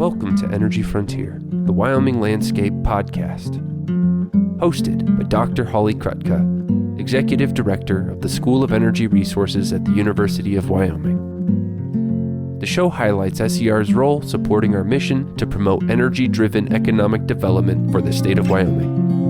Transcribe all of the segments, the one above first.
Welcome to Energy Frontier, the Wyoming Landscape Podcast. Hosted by Dr. Holly Krutka, Executive Director of the School of Energy Resources at the University of Wyoming. The show highlights SER's role supporting our mission to promote energy-driven economic development for the state of Wyoming.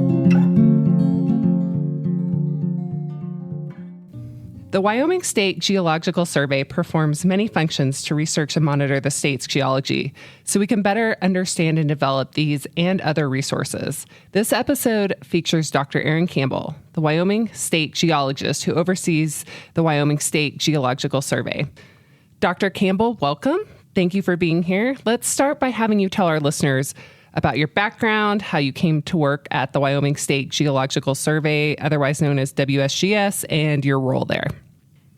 The Wyoming State Geological Survey performs many functions to research and monitor the state's geology, so we can better understand and develop these and other resources. This episode features Dr. Erin Campbell, the Wyoming State Geologist who oversees the Wyoming State Geological Survey. Dr. Campbell, welcome. Thank you for being here. Let's start by having you tell our listeners about your background, how you came to work at the Wyoming State Geological Survey, otherwise known as WSGS, and your role there.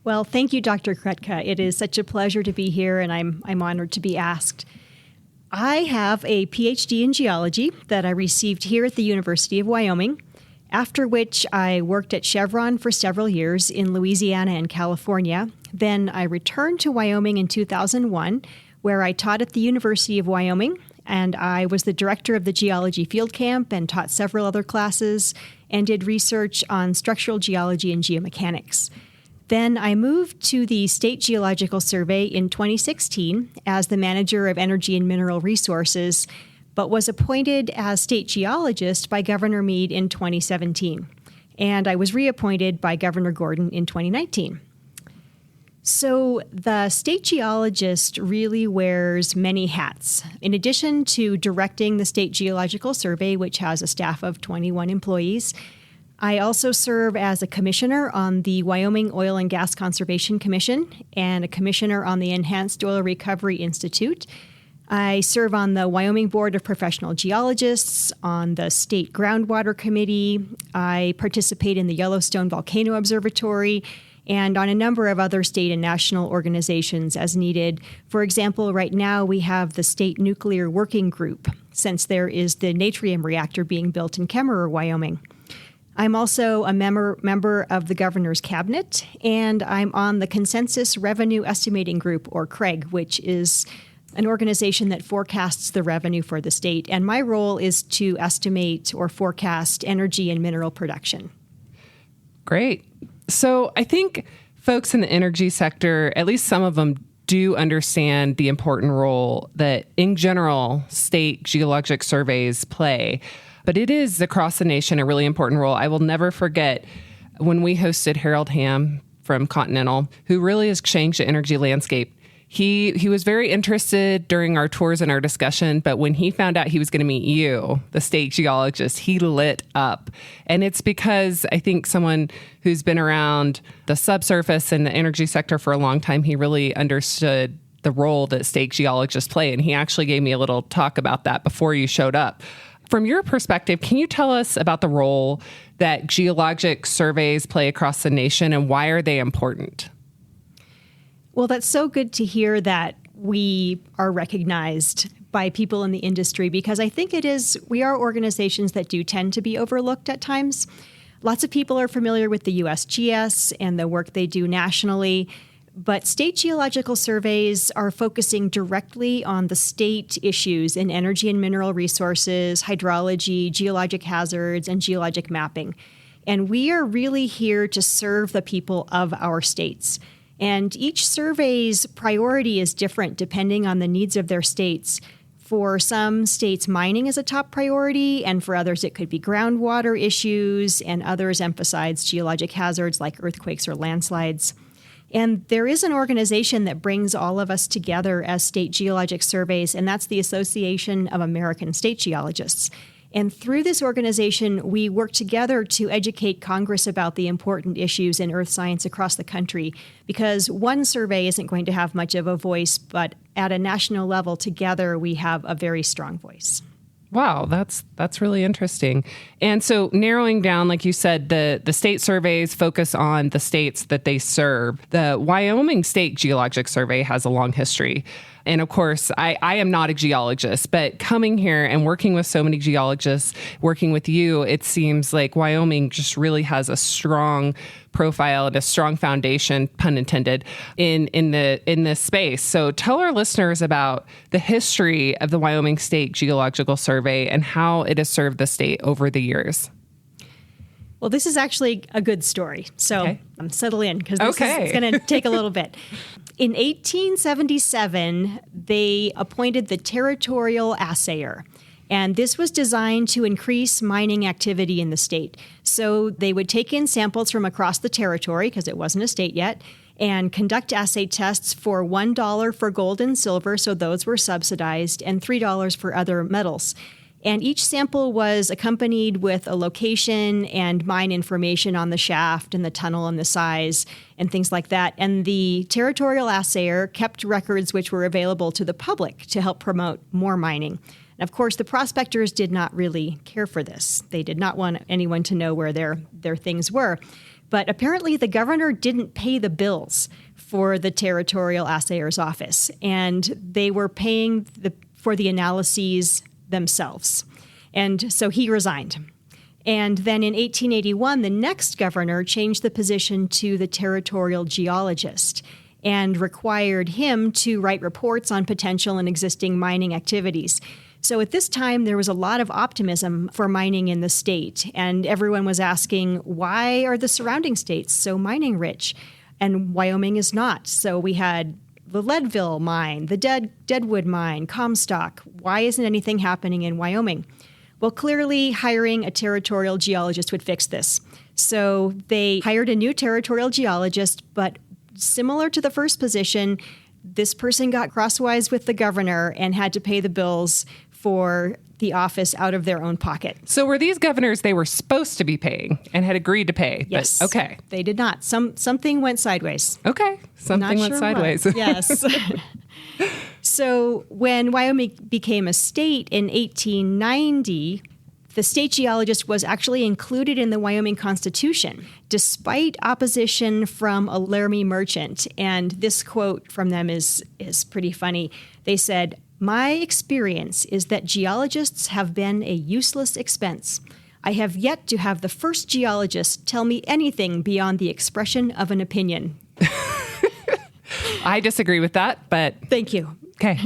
Well, thank you, Dr. Krutka. It is such a pleasure to be here, and I'm honored to be asked. I have a PhD in geology that I received here at the University of Wyoming, after which I worked at Chevron for several years in Louisiana and California. Then I returned to Wyoming in 2001, where I taught at the University of Wyoming, and I was the director of the geology field camp and taught several other classes and did research on structural geology and geomechanics. Then I moved to the State Geological Survey in 2016 as the manager of energy and mineral resources, but was appointed as state geologist by Governor Meade in 2017. And I was reappointed by Governor Gordon in 2019. So the state geologist really wears many hats. In addition to directing the State Geological Survey, which has a staff of 21 employees, I also serve as a commissioner on the Wyoming Oil and Gas Conservation Commission and a commissioner on the Enhanced Oil Recovery Institute. I serve on the Wyoming Board of Professional Geologists, on the State Groundwater Committee. I participate in the Yellowstone Volcano Observatory and on a number of other state and national organizations as needed. For example, right now we have the State Nuclear Working Group, since there is the Natrium reactor being built in Kemmerer, Wyoming. I'm also a member of the Governor's Cabinet, and I'm on the Consensus Revenue Estimating Group, or CREG, which is an organization that forecasts the revenue for the state. And my role is to estimate or forecast energy and mineral production. Great. So I think folks in the energy sector, at least some of them, do understand the important role that, in general, state geologic surveys play. But it is, across the nation, a really important role. I will never forget when we hosted Harold Hamm from Continental, who really has changed the energy landscape. He was very interested during our tours and our discussion, but when he found out he was going to meet you, the state geologist, he lit up. And it's because I think someone who's been around the subsurface and the energy sector for a long time, he really understood the role that state geologists play. And he actually gave me a little talk about that before you showed up. From your perspective, can you tell us about the role that geologic surveys play across the nation and why are they important? Well, that's so good to hear that we are recognized by people in the industry, because I think we are organizations that do tend to be overlooked at times. Lots of people are familiar with the USGS and the work they do nationally, but state geological surveys are focusing directly on the state issues in energy and mineral resources, hydrology, geologic hazards, and geologic mapping. And we are really here to serve the people of our states. And each survey's priority is different depending on the needs of their states. For some states, mining is a top priority, and for others it could be groundwater issues, and others emphasize geologic hazards like earthquakes or landslides. And there is an organization that brings all of us together as state geologic surveys, and that's the Association of American State Geologists. And through this organization, we work together to educate Congress about the important issues in earth science across the country, because one survey isn't going to have much of a voice, but at a national level, together, we have a very strong voice. Wow, that's really interesting. And so narrowing down, like you said, the state surveys focus on the states that they serve. The Wyoming State Geologic Survey has a long history. And of course, I am not a geologist, but coming here and working with so many geologists, working with you, it seems like Wyoming just really has a strong profile and a strong foundation, pun intended, in this space. So tell our listeners about the history of the Wyoming State Geological Survey and how it has served the state over the years. Well, this is actually a good story. So settle in because it's going to take a little bit. In 1877, they appointed the territorial assayer. And this was designed to increase mining activity in the state. So they would take in samples from across the territory, because it wasn't a state yet, and conduct assay tests for $1 for gold and silver, so those were subsidized, and $3 for other metals. And each sample was accompanied with a location and mine information on the shaft and the tunnel and the size and things like that. And the territorial assayer kept records which were available to the public to help promote more mining. And of course, the prospectors did not really care for this. They did not want anyone to know where their things were. But apparently the governor didn't pay the bills for the territorial assayer's office, and they were paying for the analyses themselves. And so he resigned. And then in 1881, the next governor changed the position to the territorial geologist and required him to write reports on potential and existing mining activities. So at this time, there was a lot of optimism for mining in the state, and everyone was asking, why are the surrounding states so mining rich? And Wyoming is not. So we had the Leadville mine, the Deadwood mine, Comstock. Why isn't anything happening in Wyoming? Well, clearly hiring a territorial geologist would fix this. So they hired a new territorial geologist, but similar to the first position, this person got crosswise with the governor and had to pay the bills for the office out of their own pocket. So were these governors they were supposed to be paying and had agreed to pay? Yes. But, okay. They did not. Something went sideways. Okay. Something went sideways. What. Yes. So when Wyoming became a state in 1890, the state geologist was actually included in the Wyoming Constitution, despite opposition from a Laramie merchant. And this quote from them is pretty funny. They said, "My experience is that geologists have been a useless expense. I have yet to have the first geologist tell me anything beyond the expression of an opinion." I disagree with that, but... Thank you. Okay.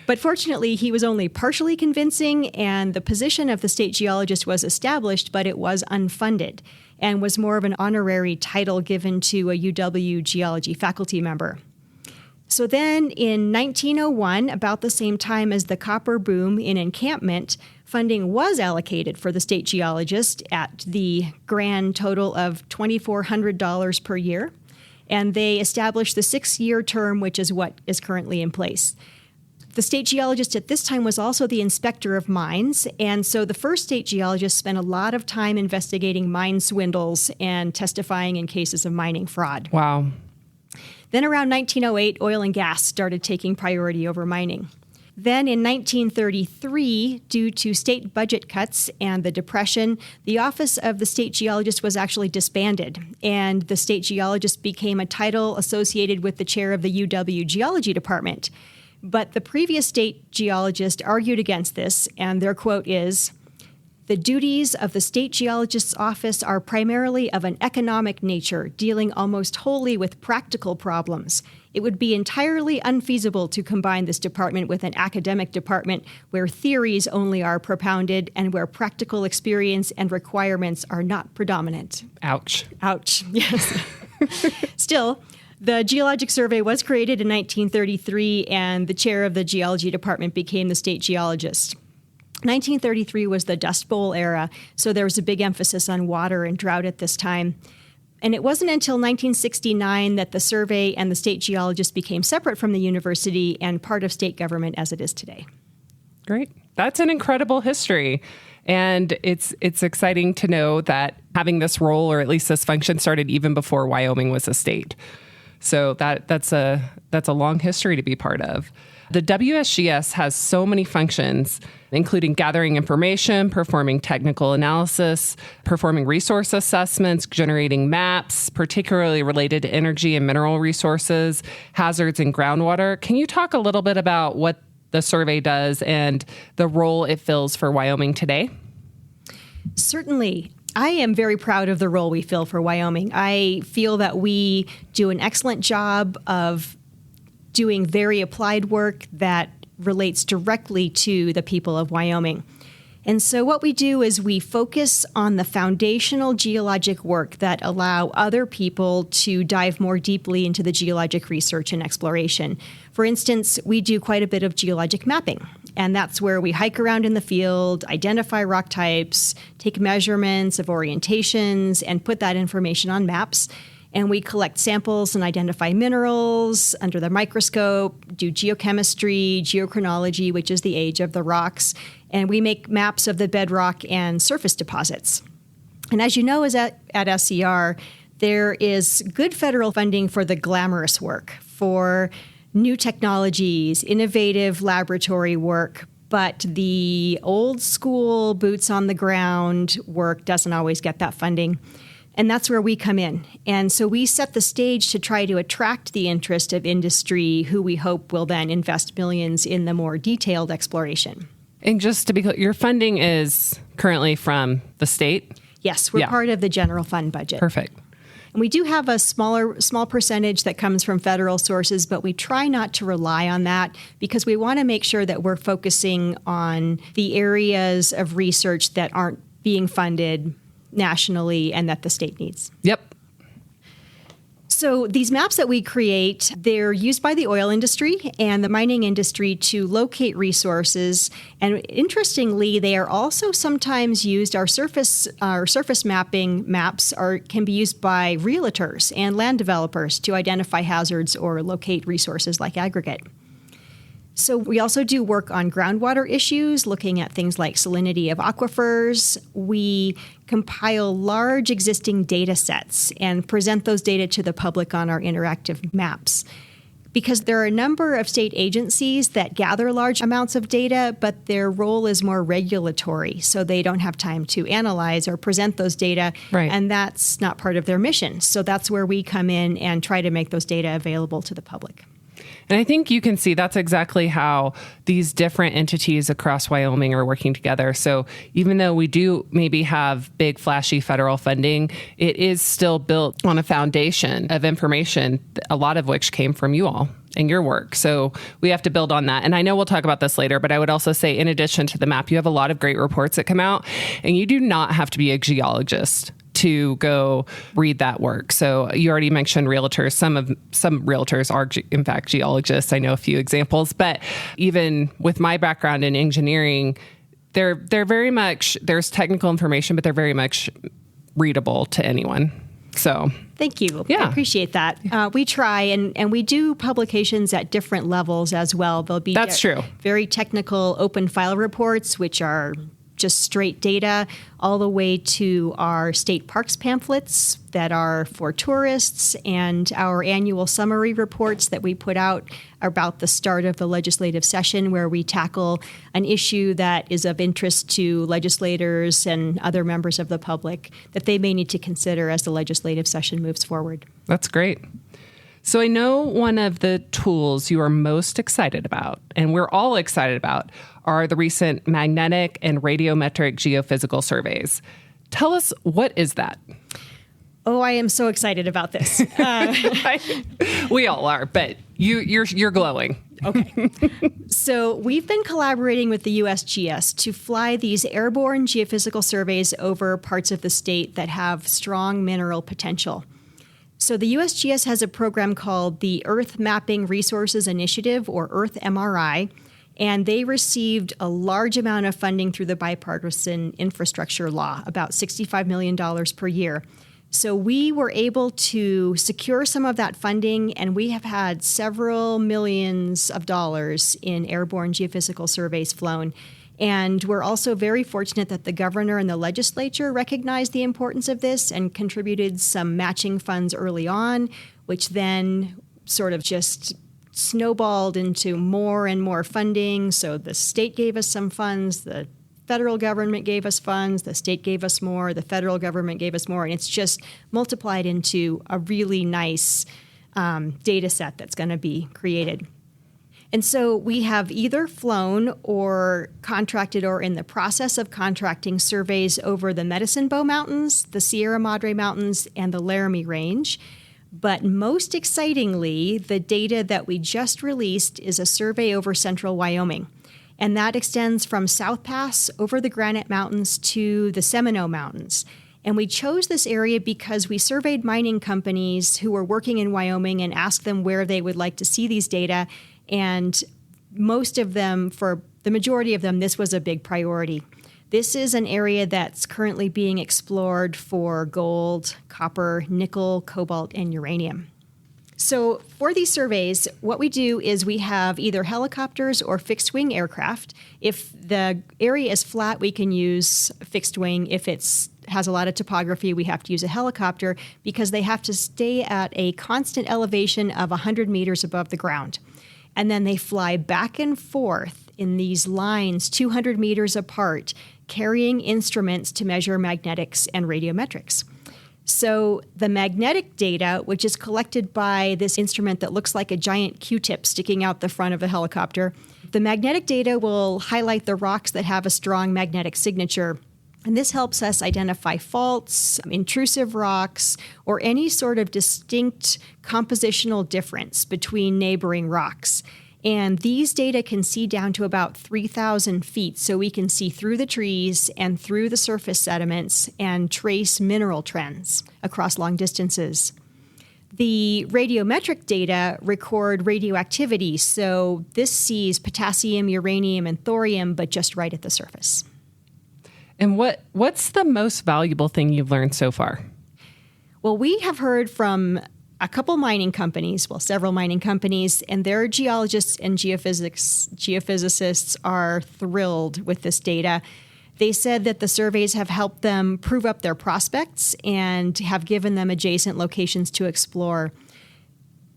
But fortunately, he was only partially convincing, and the position of the state geologist was established, but it was unfunded and was more of an honorary title given to a UW geology faculty member. So then in 1901, about the same time as the copper boom in encampment, funding was allocated for the state geologist at the grand total of $2,400 per year. And they established the 6-year term, which is what is currently in place. The state geologist at this time was also the inspector of mines, and so the first state geologist spent a lot of time investigating mine swindles and testifying in cases of mining fraud. Wow. Then around 1908, oil and gas started taking priority over mining. Then in 1933, due to state budget cuts and the Depression, the office of the state geologist was actually disbanded, and the state geologist became a title associated with the chair of the UW geology department. But the previous state geologist argued against this, and their quote is, "The duties of the state geologist's office are primarily of an economic nature, dealing almost wholly with practical problems. It would be entirely unfeasible to combine this department with an academic department where theories only are propounded and where practical experience and requirements are not predominant." Ouch. Ouch, yes. Still, the Geologic Survey was created in 1933, and the chair of the geology department became the state geologist. 1933 was the Dust Bowl era, so there was a big emphasis on water and drought at this time. And it wasn't until 1969 that the survey and the state geologist became separate from the university and part of state government as it is today. Great. That's an incredible history. And it's exciting to know that having this role, or at least this function, started even before Wyoming was a state. So that's a long history to be part of. The WSGS has so many functions, including gathering information, performing technical analysis, performing resource assessments, generating maps, particularly related to energy and mineral resources, hazards, and groundwater. Can you talk a little bit about what the survey does and the role it fills for Wyoming today? Certainly. I am very proud of the role we fill for Wyoming. I feel that we do an excellent job of doing very applied work that relates directly to the people of Wyoming. And so what we do is we focus on the foundational geologic work that allow other people to dive more deeply into the geologic research and exploration. For instance, we do quite a bit of geologic mapping, and that's where we hike around in the field, identify rock types, take measurements of orientations, and put that information on maps. And we collect samples and identify minerals under the microscope, do geochemistry, geochronology, which is the age of the rocks, and we make maps of the bedrock and surface deposits. And as you know, at SCR, there is good federal funding for the glamorous work, for new technologies, innovative laboratory work, but the old school boots on the ground work doesn't always get that funding. And that's where we come in. And so we set the stage to try to attract the interest of industry, who we hope will then invest millions in the more detailed exploration. And just to be clear, your funding is currently from the state? Yes, we're part of the general fund budget. Perfect. And we do have a small percentage that comes from federal sources, but we try not to rely on that because we want to make sure that we're focusing on the areas of research that aren't being funded nationally and that the state needs. Yep. So these maps that we create, they're used by the oil industry and the mining industry to locate resources. And interestingly, they are also sometimes used, our surface mapping maps can be used by realtors and land developers to identify hazards or locate resources like aggregate. So we also do work on groundwater issues, looking at things like salinity of aquifers. We compile large existing data sets and present those data to the public on our interactive maps. Because there are a number of state agencies that gather large amounts of data, but their role is more regulatory, so they don't have time to analyze or present those data, right. And that's not part of their mission. So that's where we come in and try to make those data available to the public. And I think you can see that's exactly how these different entities across Wyoming are working together. So even though we do maybe have big, flashy federal funding, it is still built on a foundation of information, a lot of which came from you all and your work. So we have to build on that. And I know we'll talk about this later, but I would also say, in addition to the map, you have a lot of great reports that come out, and you do not have to be a geologist to go read that work. So you already mentioned realtors. Some realtors are, in fact, geologists. I know a few examples, but even with my background in engineering, they're very much, there's technical information, but they're very much readable to anyone. So thank you. Yeah. I appreciate that. We try, and we do publications at different levels as well. There'll be That's true. Very technical open file reports, which are just straight data, all the way to our state parks pamphlets that are for tourists, and our annual summary reports that we put out about the start of the legislative session, where we tackle an issue that is of interest to legislators and other members of the public that they may need to consider as the legislative session moves forward. That's great. So I know one of the tools you are most excited about, and we're all excited about, are the recent magnetic and radiometric geophysical surveys. Tell us, what is that? Oh, I am so excited about this. We all are, but you're glowing. Okay. So we've been collaborating with the USGS to fly these airborne geophysical surveys over parts of the state that have strong mineral potential. So the USGS has a program called the Earth Mapping Resources Initiative, or Earth MRI, and they received a large amount of funding through the bipartisan infrastructure law, about $65 million per year. So we were able to secure some of that funding, and we have had several millions of dollars in airborne geophysical surveys flown. And we're also very fortunate that the governor and the legislature recognized the importance of this and contributed some matching funds early on, which then sort of just snowballed into more and more funding. So the state gave us some funds, the federal government gave us funds, the state gave us more, the federal government gave us more, and it's just multiplied into a really nice data set that's going to be created. And so we have either flown or contracted or in the process of contracting surveys over the Medicine Bow Mountains, the Sierra Madre Mountains, and the Laramie Range. But most excitingly, the data that we just released is a survey over central Wyoming. And that extends from South Pass over the Granite Mountains to the Seminole Mountains. And we chose this area because we surveyed mining companies who were working in Wyoming and asked them where they would like to see these data. And most of them, for the majority of them, this was a big priority. This is an area that's currently being explored for gold, copper, nickel, cobalt, and uranium. So for these surveys, what we do is we have either helicopters or fixed-wing aircraft. If the area is flat, we can use fixed-wing. If it has a lot of topography, we have to use a helicopter because they have to stay at a constant elevation of 100 meters above the ground. And then they fly back and forth in these lines 200 meters apart, carrying instruments to measure magnetics and radiometrics. So the magnetic data, which is collected by this instrument that looks like a giant Q-tip sticking out the front of a helicopter, the magnetic data will highlight the rocks that have a strong magnetic signature. And this helps us identify faults, intrusive rocks, or any sort of distinct compositional difference between neighboring rocks. And these data can see down to about 3,000 feet, so we can see through the trees and through the surface sediments and trace mineral trends across long distances. The radiometric data record radioactivity, so this sees potassium, uranium, and thorium, but just right at the surface. And what's the most valuable thing you've learned so far? Well, we have heard from a couple mining companies, several mining companies, and their geologists and geophysicists are thrilled with this data. They said that the surveys have helped them prove up their prospects and have given them adjacent locations to explore.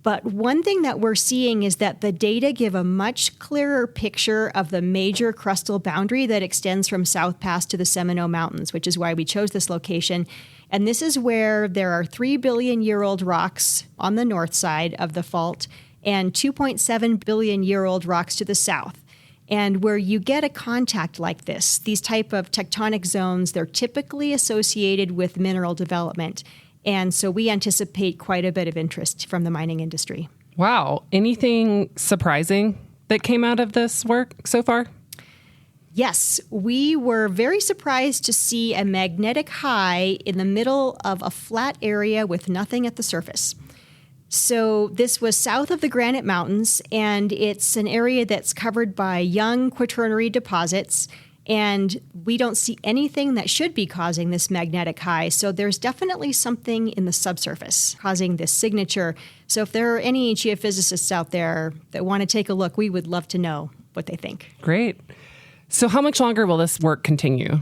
But one thing that we're seeing is that the data give a much clearer picture of the major crustal boundary that extends from South Pass to the Seminole Mountains, which is why we chose this location. And this is where there are 3-billion-year-old rocks on the north side of the fault and 2.7-billion-year-old rocks to the south. And where you get a contact like this, these type of tectonic zones, they're typically associated with mineral development. And so we anticipate quite a bit of interest from the mining industry. Wow. Anything surprising that came out of this work so far? Yes, we were very surprised to see a magnetic high in the middle of a flat area with nothing at the surface. So this was south of the Granite Mountains, and it's an area that's covered by young quaternary deposits, and we don't see anything that should be causing this magnetic high. So there's definitely something in the subsurface causing this signature. So if there are any geophysicists out there that want to take a look, we would love to know what they think. Great. So how much longer will this work continue?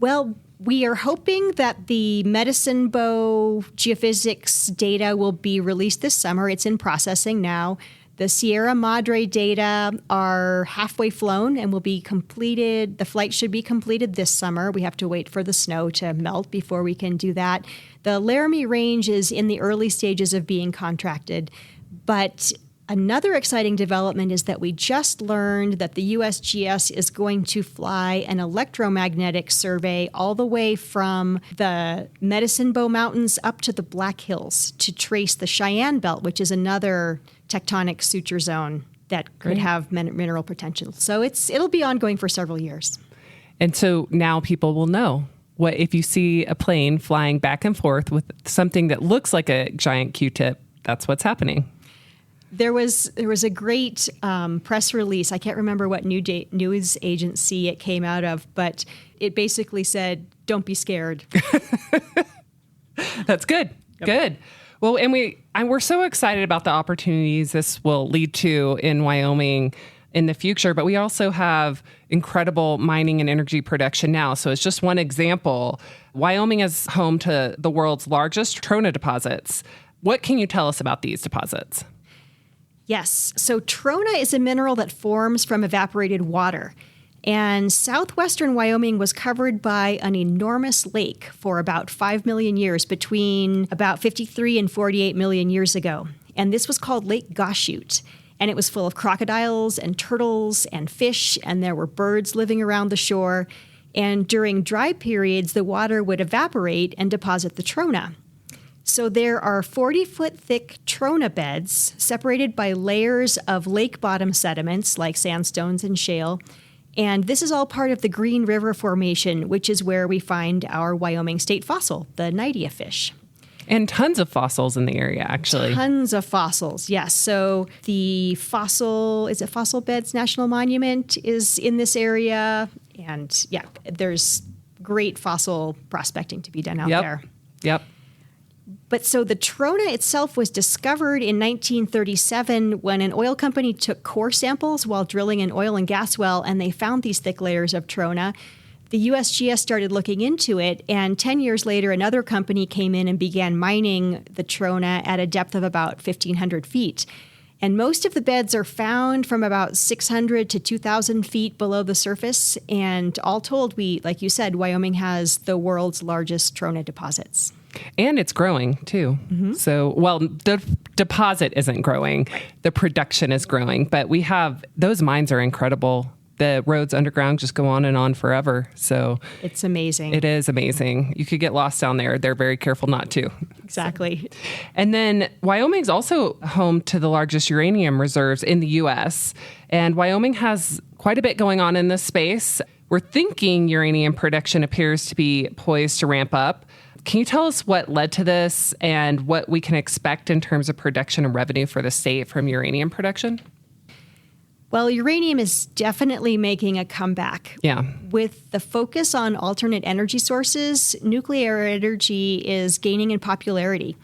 Well, we are hoping that the Medicine Bow geophysics data will be released this summer. It's in processing now. The Sierra Madre data are halfway flown and will be completed. The flight should be completed this summer. We have to wait for the snow to melt before we can do that. The Laramie Range is in the early stages of being contracted. But another exciting development is that we just learned that the USGS is going to fly an electromagnetic survey all the way from the Medicine Bow Mountains up to the Black Hills to trace the Cheyenne Belt, which is another tectonic suture zone that could have mineral potential. So it'll be ongoing for several years. And so now people will know what if you see a plane flying back and forth with something that looks like a giant Q-tip, that's what's happening. There was a great press release. I can't remember what news agency it came out of, but it basically said, "Don't be scared." That's good. Yep. Good. Well, and we're so excited about the opportunities this will lead to in Wyoming in the future, but we also have incredible mining and energy production now. So it's just one example. Wyoming is home to the world's largest trona deposits. What can you tell us about these deposits? Yes. So trona is a mineral that forms from evaporated water. And southwestern Wyoming was covered by an enormous lake for about 5 million years between about 53 and 48 million years ago. And this was called Lake Goshute. And it was full of crocodiles and turtles and fish, and there were birds living around the shore. And during dry periods, the water would evaporate and deposit the trona. So there are 40-foot thick trona beds separated by layers of lake bottom sediments like sandstones and shale. And this is all part of the Green River Formation, which is where we find our Wyoming state fossil, the Nydia fish. And tons of fossils in the area, actually. Tons of fossils, yes. So the Fossil Beds National Monument is in this area. And yeah, there's great fossil prospecting to be done out there. Yep. But so the trona itself was discovered in 1937 when an oil company took core samples while drilling an oil and gas well, and they found these thick layers of trona. The USGS started looking into it, and 10 years later, another company came in and began mining the trona at a depth of about 1,500 feet. And most of the beds are found from about 600 to 2,000 feet below the surface. And all told, like you said, Wyoming has the world's largest trona deposits. And it's growing, too. Mm-hmm. So, well, the deposit isn't growing. The production is growing. But those mines are incredible. The roads underground just go on and on forever. So it's amazing. It is amazing. You could get lost down there. They're very careful not to. Exactly. And then Wyoming's also home to the largest uranium reserves in the U.S. And Wyoming has quite a bit going on in this space. We're thinking uranium production appears to be poised to ramp up. Can you tell us what led to this and what we can expect in terms of production and revenue for the state from uranium production? Well, uranium is definitely making a comeback. Yeah. With the focus on alternate energy sources, nuclear energy is gaining in popularity.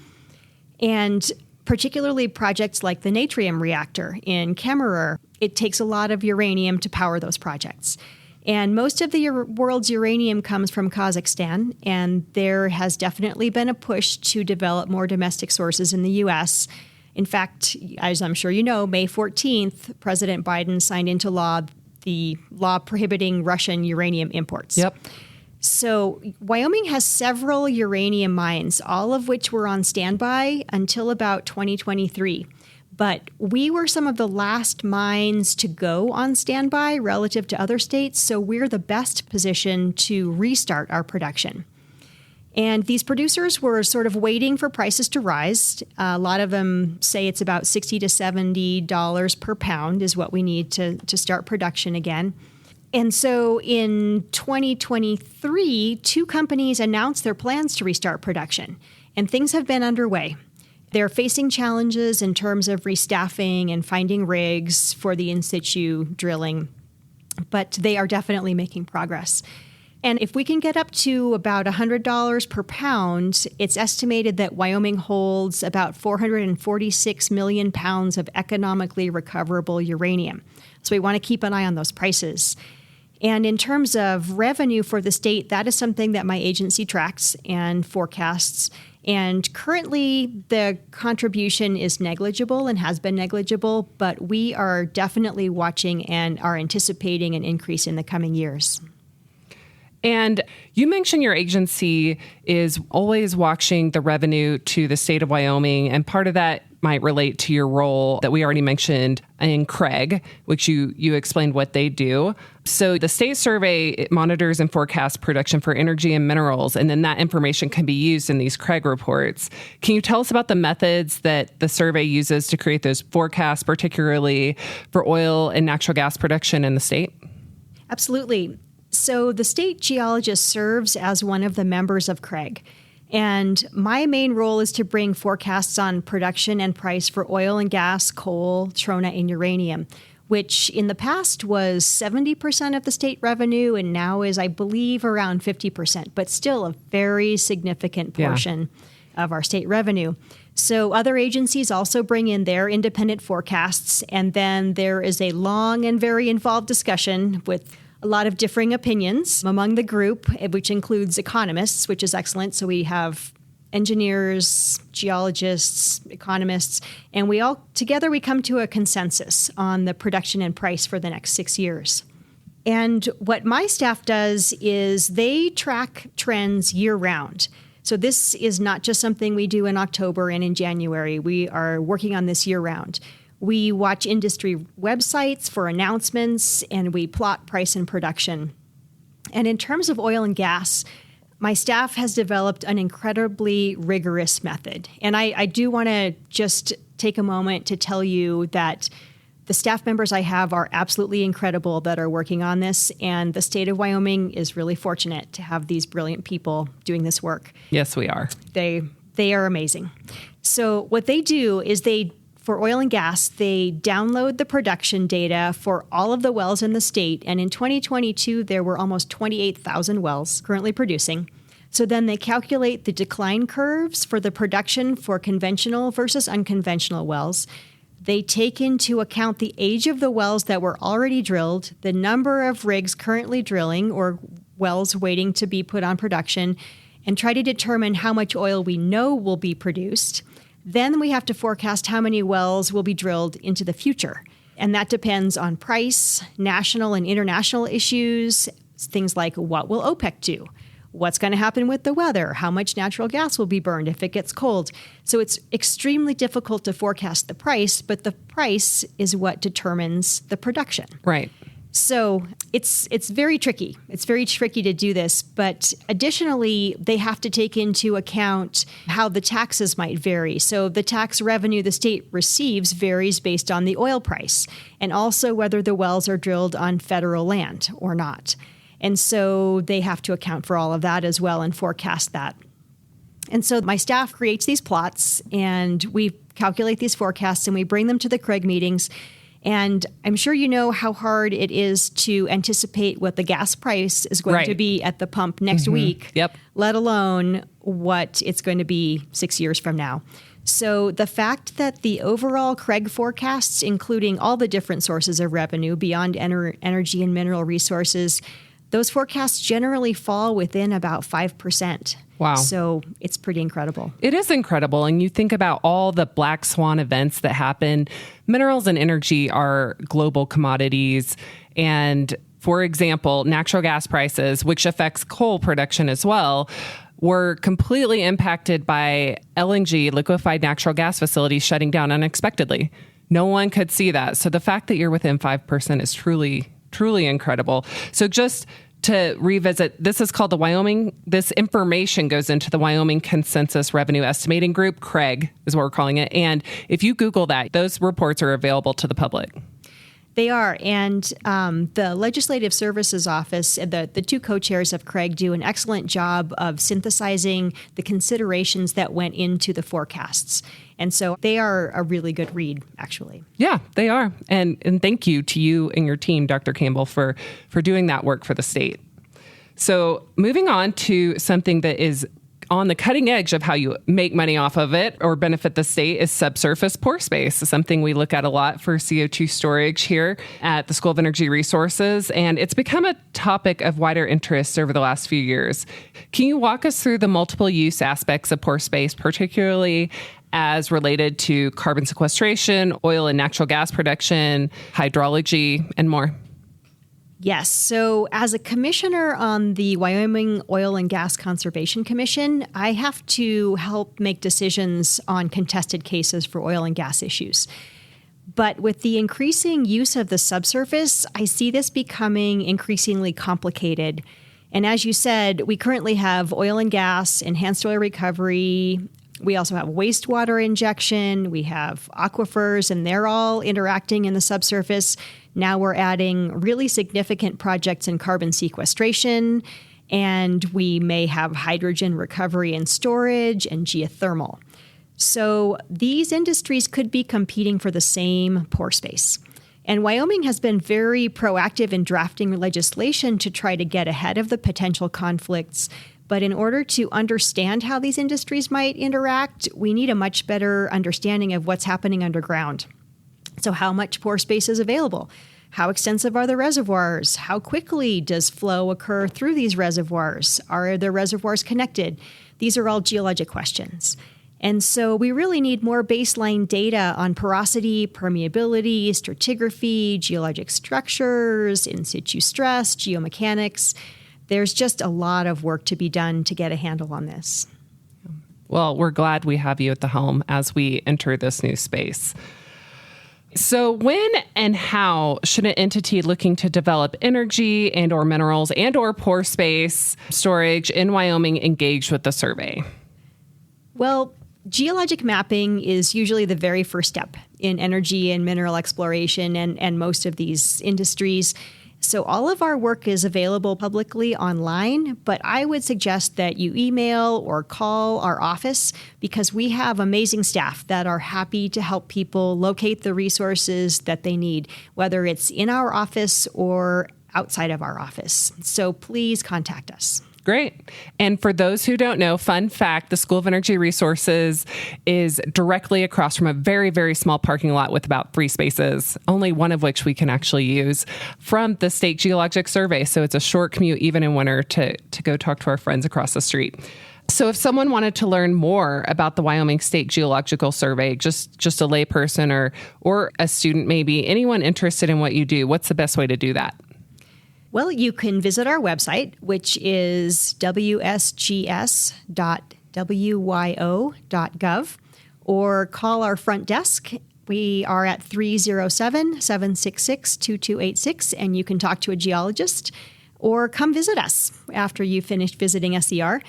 And particularly projects like the Natrium reactor in Kemmerer, it takes a lot of uranium to power those projects. And most of the world's uranium comes from Kazakhstan, and there has definitely been a push to develop more domestic sources in the U.S. In fact, as I'm sure you know, May 14th, President Biden signed into law the law prohibiting Russian uranium imports. Yep. So Wyoming has several uranium mines, all of which were on standby until about 2023. But we were some of the last mines to go on standby relative to other states, so we're the best positioned to restart our production. And these producers were sort of waiting for prices to rise. A lot of them say it's about $60 to $70 per pound is what we need to start production again. And so in 2023, 2 companies announced their plans to restart production, and things have been underway. They're facing challenges in terms of restaffing and finding rigs for the in-situ drilling, but they are definitely making progress. And if we can get up to about $100 per pound, it's estimated that Wyoming holds about 446 million pounds of economically recoverable uranium. So we want to keep an eye on those prices. And in terms of revenue for the state, that is something that my agency tracks and forecasts. And currently, the contribution is negligible and has been negligible, but we are definitely watching and are anticipating an increase in the coming years. And you mentioned your agency is always watching the revenue to the state of Wyoming, and part of that might relate to your role that we already mentioned in CREG, which you explained what they do. So the state survey monitors and forecasts production for energy and minerals, and then that information can be used in these CREG reports. Can you tell us about the methods that the survey uses to create those forecasts, particularly for oil and natural gas production in the state? Absolutely. So the state geologist serves as one of the members of CREG. And my main role is to bring forecasts on production and price for oil and gas, coal, trona, and uranium, which in the past was 70% of the state revenue and now is, I believe, around 50%, but still a very significant portion of our state revenue. So other agencies also bring in their independent forecasts, and then there is a long and very involved discussion with a lot of differing opinions among the group, which includes economists, which is excellent. So we have engineers, geologists, economists, and we all together we come to a consensus on the production and price for the next 6 years. And what my staff does is they track trends year-round. So this is not just something we do in October and in January. We are working on this year-round. We watch industry websites for announcements, and we plot price and production. And in terms of oil and gas, my staff has developed an incredibly rigorous method. And I do want to just take a moment to tell you that the staff members I have are absolutely incredible that are working on this. And the state of Wyoming is really fortunate to have these brilliant people doing this work. Yes, we are. They are amazing. So what they do is for oil and gas, they download the production data for all of the wells in the state. And in 2022, there were almost 28,000 wells currently producing. So then they calculate the decline curves for the production for conventional versus unconventional wells. They take into account the age of the wells that were already drilled, the number of rigs currently drilling or wells waiting to be put on production, and try to determine how much oil we know will be produced. Then we have to forecast how many wells will be drilled into the future. And that depends on price, national and international issues, things like what will OPEC do? What's going to happen with the weather? How much natural gas will be burned if it gets cold? So it's extremely difficult to forecast the price, but the price is what determines the production. Right. So it's very tricky. It's very tricky to do this. But additionally, they have to take into account how the taxes might vary. So the tax revenue the state receives varies based on the oil price, and also whether the wells are drilled on federal land or not. And so they have to account for all of that as well and forecast that. And so my staff creates these plots, and we calculate these forecasts, and we bring them to the CREG meetings. And I'm sure you know how hard it is to anticipate what the gas price is going to be at the pump next week, let alone what it's going to be 6 years from now. So the fact that the overall CREG forecasts, including all the different sources of revenue beyond energy and mineral resources, those forecasts generally fall within about 5%. Wow. So it's pretty incredible. It is incredible. And you think about all the black swan events that happen. Minerals and energy are global commodities. And for example, natural gas prices, which affects coal production as well, were completely impacted by LNG, liquefied natural gas facilities, shutting down unexpectedly. No one could see that. So the fact that you're within 5% is truly, truly incredible. So just to revisit, this is called this information goes into the Wyoming Consensus Revenue Estimating Group, CREG is what we're calling it. And if you Google that, those reports are available to the public. They are. And the Legislative Services Office, the two co-chairs of CREG, do an excellent job of synthesizing the considerations that went into the forecasts. And so they are a really good read, actually. Yeah, they are. And thank you to you and your team, Dr. Campbell, for doing that work for the state. So moving on to something that is on the cutting edge of how you make money off of it or benefit the state is subsurface pore space, something we look at a lot for CO2 storage here at the School of Energy Resources. And it's become a topic of wider interest over the last few years. Can you walk us through the multiple use aspects of pore space, particularly as related to carbon sequestration, oil and natural gas production, hydrology, and more? Yes. So as a commissioner on the Wyoming Oil and Gas Conservation Commission, I have to help make decisions on contested cases for oil and gas issues. But with the increasing use of the subsurface, I see this becoming increasingly complicated. And as you said, we currently have oil and gas, enhanced oil recovery. We also have wastewater injection. We have aquifers, and they're all interacting in the subsurface. Now we're adding really significant projects in carbon sequestration, and we may have hydrogen recovery and storage and geothermal. So these industries could be competing for the same pore space. And Wyoming has been very proactive in drafting legislation to try to get ahead of the potential conflicts. But in order to understand how these industries might interact, we need a much better understanding of what's happening underground. So how much pore space is available? How extensive are the reservoirs? How quickly does flow occur through these reservoirs? Are the reservoirs connected? These are all geologic questions. And so we really need more baseline data on porosity, permeability, stratigraphy, geologic structures, in situ stress, geomechanics. There's just a lot of work to be done to get a handle on this. Well, we're glad we have you at the helm as we enter this new space. So when and how should an entity looking to develop energy and or minerals and or pore space storage in Wyoming engage with the survey? Well, geologic mapping is usually the very first step in energy and mineral exploration and most of these industries. So all of our work is available publicly online, but I would suggest that you email or call our office because we have amazing staff that are happy to help people locate the resources that they need, whether it's in our office or outside of our office. So please contact us. Great. And for those who don't know, fun fact, the School of Energy Resources is directly across from a very, very small parking lot with about 3 spaces, only one of which we can actually use, from the State Geologic Survey. So it's a short commute, even in winter, to go talk to our friends across the street. So if someone wanted to learn more about the Wyoming State Geological Survey, just a layperson or a student maybe, anyone interested in what you do, what's the best way to do that? Well, you can visit our website, which is wsgs.wyo.gov, or call our front desk. We are at 307-766-2286, and you can talk to a geologist or come visit us after you finished visiting SER.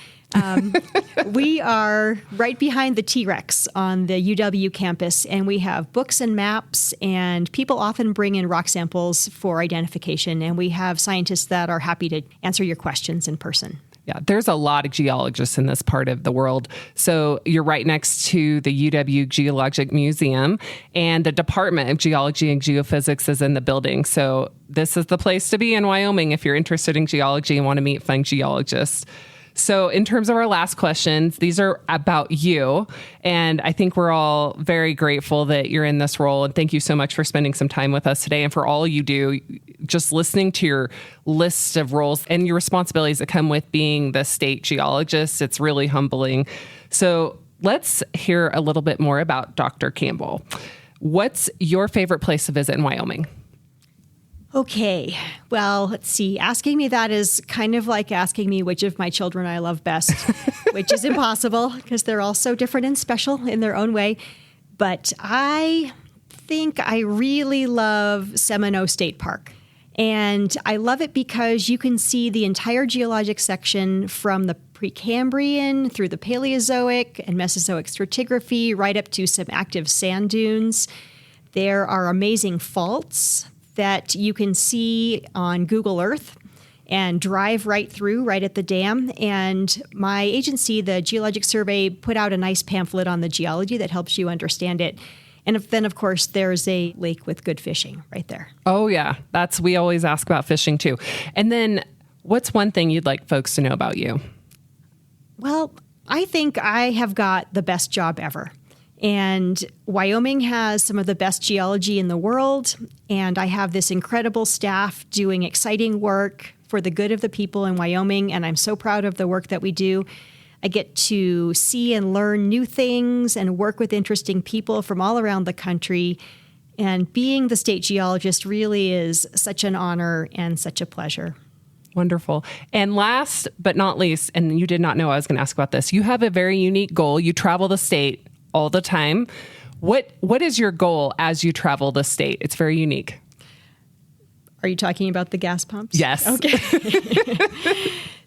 We are right behind the T-Rex on the UW campus, and we have books and maps, and people often bring in rock samples for identification, and we have scientists that are happy to answer your questions in person. Yeah, there's a lot of geologists in this part of the world. So you're right next to the UW Geologic Museum, and the Department of Geology and Geophysics is in the building. So this is the place to be in Wyoming if you're interested in geology and want to meet fun geologists. So in terms of our last questions, these are about you. And I think we're all very grateful that you're in this role. And thank you so much for spending some time with us today and for all you do. Just listening to your list of roles and your responsibilities that come with being the state geologist, it's really humbling. So let's hear a little bit more about Dr. Campbell. What's your favorite place to visit in Wyoming? Okay, well, let's see. Asking me that is kind of like asking me which of my children I love best, which is impossible because they're all so different and special in their own way. But I think I really love Seminole State Park. And I love it because you can see the entire geologic section from the Precambrian through the Paleozoic and Mesozoic stratigraphy right up to some active sand dunes. There are amazing faults that you can see on Google Earth and drive right through right at the dam. And my agency, the Geologic Survey, put out a nice pamphlet on the geology that helps you understand it. And then, of course, there's a lake with good fishing right there. Oh, yeah. We always ask about fishing, too. And then what's one thing you'd like folks to know about you? Well, I think I have got the best job ever. And Wyoming has some of the best geology in the world, and I have this incredible staff doing exciting work for the good of the people in Wyoming, and I'm so proud of the work that we do. I get to see and learn new things and work with interesting people from all around the country, and being the state geologist really is such an honor and such a pleasure. Wonderful. And last but not least, and you did not know I was going to ask about this, you have a very unique goal. You travel the state all the time. What is your goal as you travel the state? It's very unique. Are you talking about the gas pumps? Yes. Okay.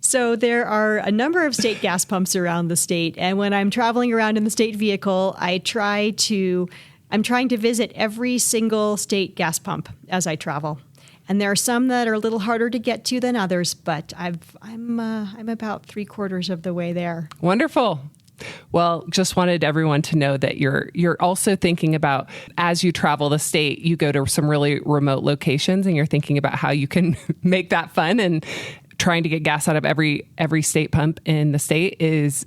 So there are a number of state gas pumps around the state. And when I'm traveling around in the state vehicle, I'm trying to visit every single state gas pump as I travel. And there are some that are a little harder to get to than others, but I'm about 3/4 of the way there. Wonderful. Well, just wanted everyone to know that you're also thinking about, as you travel the state, you go to some really remote locations and you're thinking about how you can make that fun, and trying to get gas out of every state pump in the state is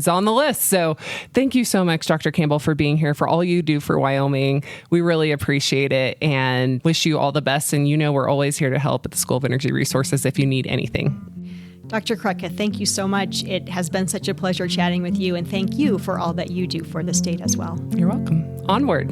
on the list. So thank you so much, Dr. Campbell, for being here, for all you do for Wyoming. We really appreciate it and wish you all the best. And we're always here to help at the School of Energy Resources if you need anything. Dr. Krutka, thank you so much. It has been such a pleasure chatting with you, and thank you for all that you do for the state as well. You're welcome. Onward.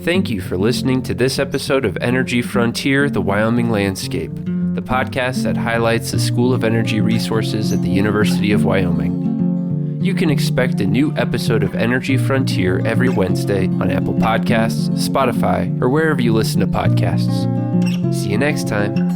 Thank you for listening to this episode of Energy Frontier, the Wyoming Landscape, the podcast that highlights the School of Energy Resources at the University of Wyoming. You can expect a new episode of Energy Frontier every Wednesday on Apple Podcasts, Spotify, or wherever you listen to podcasts. See you next time.